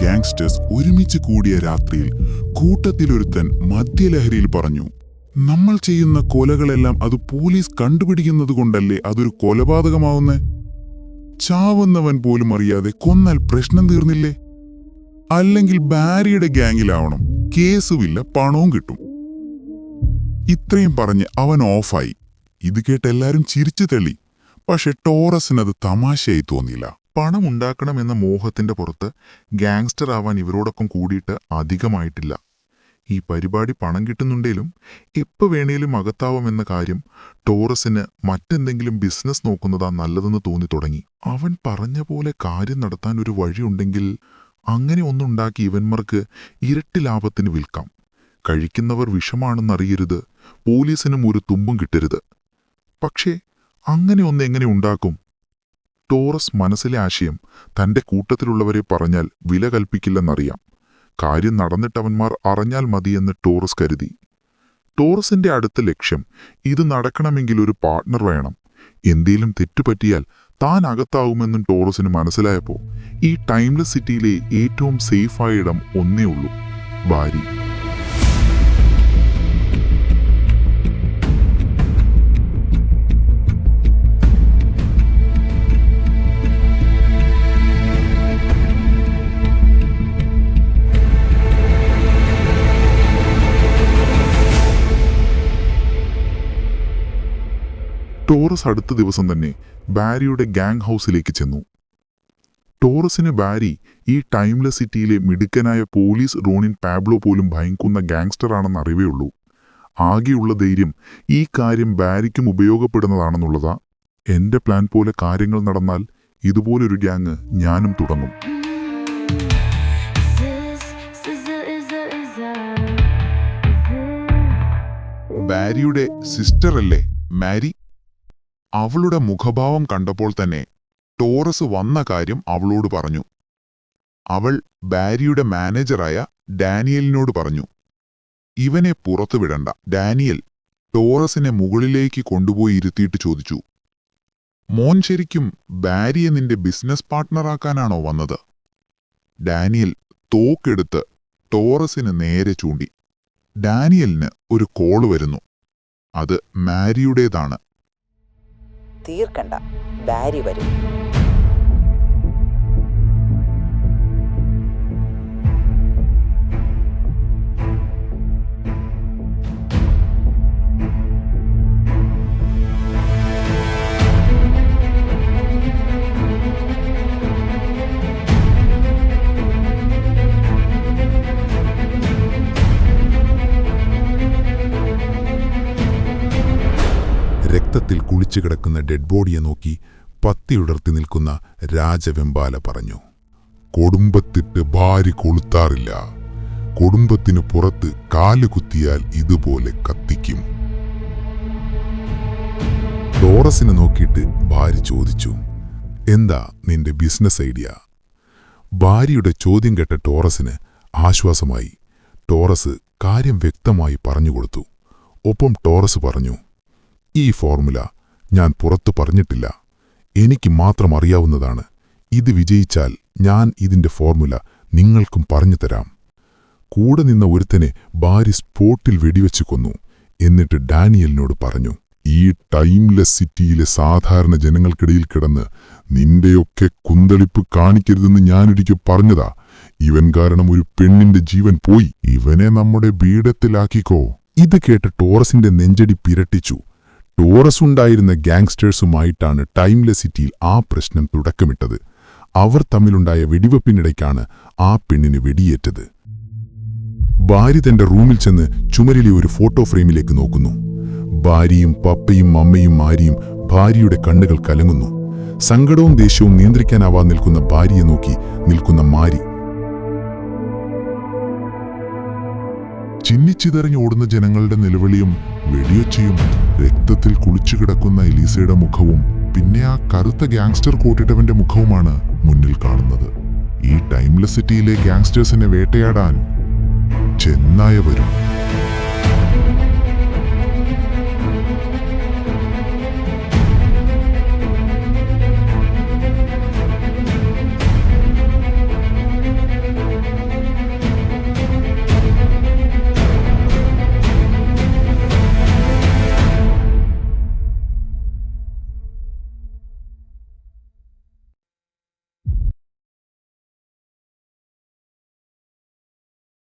Gangsters ഒരുമിച്ച് കൂടിയ രാത്രിയിൽ കൂട്ടത്തിലൊരുത്തൻ മദ്യലഹരിയിൽ പറഞ്ഞു, നമ്മൾ ചെയ്യുന്ന കൊലകളെല്ലാം അത് പോലീസ് കണ്ടുപിടിക്കുന്നത് കൊണ്ടല്ലേ അതൊരു കൊലപാതകമാവുന്നേ? ചാവുന്നവൻ പോലും അറിയാതെ കൊന്നാൽ പ്രശ്നം തീർന്നില്ലേ? അല്ലെങ്കിൽ ബാരിയുടെ ഗ്യാങ്ങിലാവണം, കേസുമില്ല, പണവും കിട്ടും. ഇത്രയും പറഞ്ഞ് അവൻ ഓഫായി. ഇത് കേട്ട് എല്ലാരും ചിരിച്ചു തള്ളി. പക്ഷെ ടോറസിനത് തമാശയായി തോന്നിയില്ല. പണം ഉണ്ടാക്കണമെന്ന മോഹത്തിന്റെ പുറത്ത് ഗാങ്സ്റ്റർ ആവാൻ ഇവരോടൊപ്പം കൂടിയിട്ട് അധികമായിട്ടില്ല. ഈ പരിപാടി പണം കിട്ടുന്നുണ്ടേലും എപ്പോൾ വേണേലും അകത്താവുമെന്ന കാര്യം ടോറസിന് മറ്റെന്തെങ്കിലും ബിസിനസ് നോക്കുന്നതാ നല്ലതെന്ന് തോന്നി തുടങ്ങി. അവൻ പറഞ്ഞ പോലെ കാര്യം നടത്താൻ ഒരു വഴിയുണ്ടെങ്കിൽ അങ്ങനെ ഒന്നുണ്ടാക്കി ഇവന്മാർക്ക് ഇരട്ടി ലാഭത്തിന് വിൽക്കാം. കഴിക്കുന്നവർ വിഷമാണെന്നറിയരുത്, പോലീസിനും ഒരു തുമ്പും കിട്ടരുത്. പക്ഷേ അങ്ങനെ ഒന്ന് എങ്ങനെ ഉണ്ടാക്കും? ടോറസ് മനസ്സിലെ ആശയം തന്റെ കൂട്ടത്തിലുള്ളവരെ പറഞ്ഞാൽ വില കൽപ്പിക്കില്ലെന്നറിയാം. കാര്യം നടന്നിട്ടവന്മാർ അറിഞ്ഞാൽ മതിയെന്ന് ടോറസ് കരുതി. ടോറസിന്റെ അടുത്ത ലക്ഷ്യം ഇത് നടക്കണമെങ്കിൽ ഒരു പാർട്ട്ണർ വേണം. എന്തേലും തെറ്റുപറ്റിയാൽ താൻ അകത്താവുമെന്നും ടോറസിന് മനസ്സിലായപ്പോ ഈ ടൈംലെസ് സിറ്റിയിലെ ഏറ്റവും സേഫായ ഇടം ഒന്നേ ഉള്ളൂ: ബാരി. ടോറസ് അടുത്ത ദിവസം തന്നെ ബാരിയുടെ ഗാങ് ഹൗസിലേക്ക് ചെന്നു. ടോറസിന് ബാരി ഈ ടൈംലെസ് സിറ്റിയിലെ മിടുക്കനായ പോലീസ് റോണിൻ പാബ്ലോ പോലും ഭയക്കുന്ന ഗാങ്സ്റ്ററാണെന്ന് അറിവേ ഉള്ളൂ. ആകെയുള്ള ധൈര്യം ഈ കാര്യം ബാരിക്കും ഉപയോഗപ്പെടുന്നതാണെന്നുള്ളതാ. എന്റെ പ്ലാൻ പോലെ കാര്യങ്ങൾ നടന്നാൽ ഇതുപോലൊരു ഗ്യാങ് ഞാനും തുടങ്ങും. ബാരിയുടെ സിസ്റ്റർ അല്ലേ മാരി? അവളുടെ മുഖഭാവം കണ്ടപ്പോൾ തന്നെ ടോറസ് വന്ന കാര്യം അവളോട് പറഞ്ഞു. അവൾ ബാരിയുടെ മാനേജറായ ഡാനിയലിനോട് പറഞ്ഞു, ഇവനെ പുറത്തു വിടണ്ട. ഡാനിയൽ ടോറസിനെ മുകളിലേക്ക് കൊണ്ടുപോയി ഇരുത്തിയിട്ട് ചോദിച്ചു, മോൻ ശരിക്കും ബാരിയെ നിന്റെ ബിസിനസ് പാർട്ട്ണറാക്കാനാണോ വന്നത്? ഡാനിയൽ തോക്കെടുത്ത് ടോറസിന് നേരെ ചൂണ്ടി. ഡാനിയലിന് ഒരു കോള് വരുന്നു. അത് മാരിയുടേതാണ്. തീർക്കണ്ട, ബാരി വരും. രക്തത്തിൽ കുളിച്ചു കിടക്കുന്ന ഡെഡ് ബോഡിയെ നോക്കി പത്തിയുടർത്തി നിൽക്കുന്ന രാജവെമ്പാല പറഞ്ഞു, കൊടുമ്പത്തിട്ട് ഭാര്യ കൊളുത്താറില്ല. കൊടുമ്പത്തിനു പുറത്ത് കാലുകുത്തിയാൽ ഇതുപോലെ കത്തിക്കും. ടോറസിനെ നോക്കിയിട്ട് ഭാര്യ ചോദിച്ചു, എന്താ നിന്റെ ബിസിനസ് ഐഡിയ? ഭാര്യയുടെ ചോദ്യം കേട്ട ടോറസിന് ആശ്വാസമായി. ടോറസ് കാര്യം വ്യക്തമായി പറഞ്ഞുകൊടുത്തു. ഒപ്പം ടോറസ് പറഞ്ഞു, ഈ ഫോർമുല ഞാൻ പുറത്തു പറഞ്ഞിട്ടില്ല, എനിക്ക് മാത്രം അറിയാവുന്നതാണ്. ഇത് വിജയിച്ചാൽ ഞാൻ ഇതിന്റെ ഫോർമുല നിങ്ങൾക്കും പറഞ്ഞു തരാം. കൂടെ നിന്ന ഒരുത്തനെ ഭാര്യ സ്പോട്ടിൽ വെടിവെച്ചു കൊന്നു. എന്നിട്ട് ഡാനിയലിനോട് പറഞ്ഞു, ഈ ടൈംലെസ് സിറ്റിയിലെ സാധാരണ ജനങ്ങൾക്കിടയിൽ കിടന്ന് നിന്റെയൊക്കെ കുന്തളിപ്പ് കാണിക്കരുതെന്ന് ഞാനൊരിക്കൽ പറഞ്ഞതാ. ഇവൻ കാരണം ഒരു പെണ്ണിന്റെ ജീവൻ പോയി. ഇവനെ നമ്മുടെ പീഠത്തിലാക്കിക്കോ. ഇത് കേട്ട് ടോറസിന്റെ നെഞ്ചടി പിരട്ടിച്ചു. ടോറസ് ഉണ്ടായിരുന്ന ഗാങ്സ്റ്റേഴ്സുമായിട്ടാണ് ടൈംലെസ് സിറ്റിയിൽ ആ പ്രശ്നം തുടക്കമിട്ടത്. അവർ തമ്മിലുണ്ടായ വെടിവെപ്പിനിടയ്ക്കാണ് ആ പെണ്ണിന് വെടിയേറ്റത്. ഭാര്യ തന്റെ റൂമിൽ ചെന്ന് ചുമരിലെ ഒരു ഫോട്ടോ ഫ്രെയിമിലേക്ക് നോക്കുന്നു. ഭാര്യയും പപ്പയും അമ്മയും മാരിയും. ഭാര്യയുടെ കണ്ണുകൾ കലങ്ങുന്നു. സങ്കടവും ദേഷ്യവും നിയന്ത്രിക്കാനാവാൻ നിൽക്കുന്ന ഭാര്യയെ നോക്കി നിൽക്കുന്ന മാരി. ചിന്നിച്ചിതറിഞ്ഞോടുന്ന ജനങ്ങളുടെ നിലവിളിയും വെടിയൊച്ചയും രക്തത്തിൽ കുളിച്ചുകിടക്കുന്ന എലീസയുടെ മുഖവും പിന്നെ ആ കറുത്ത ഗാങ്സ്റ്റർ കൂട്ടിട്ടവന്റെ മുഖവുമാണ് മുന്നിൽ കാണുന്നത്. ഈ ടൈംലെസ് സിറ്റിയിലെ ഗാങ്സ്റ്റേഴ്സിനെ വേട്ടയാടാൻ ചെന്നായ വരും.